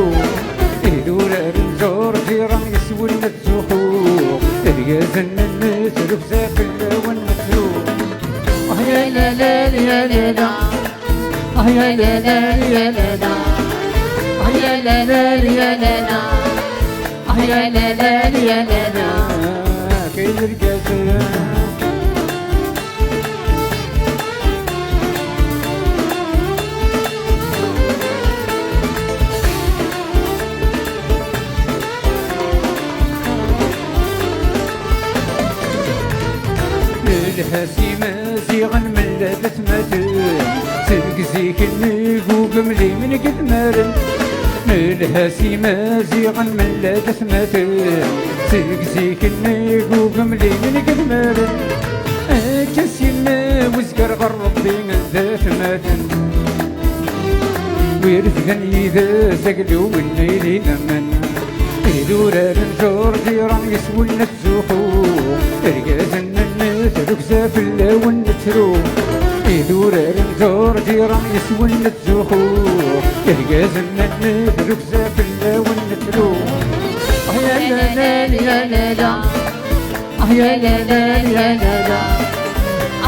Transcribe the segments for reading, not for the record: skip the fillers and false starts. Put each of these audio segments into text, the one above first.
ونتلو إدورار نزور جيران يسولنا الزخور اليازن نتلو بزافل ونتلو يا لا لا يا لا لا يا لا لا يا لا لا يا لا لا يا لا لا يا لا لا يا لا لا كاين الكاسة الهاسيمة زيغن من لابس ماتن سلك زيك النيقو قملي من قد مارن الهاسيمة زيغن من لابس ماتن سلك زيك النيقو قملي من قد مارن كاسيمة وزقر غربي ذات ماتن ويرث غني ذا سقلو والليل نمن إدورار نزور جيران يسولنا الزخور رقازن نتلو بزافل ونتلو إدورار نزور جيران يسولنا الزخور رقازن نتلو بزافل ونتلو يا لا لا يا لا لا يا لا لا يا لا لا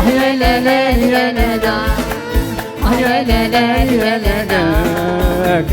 يا لا لا يا لا لا يا لا لا يا لا لا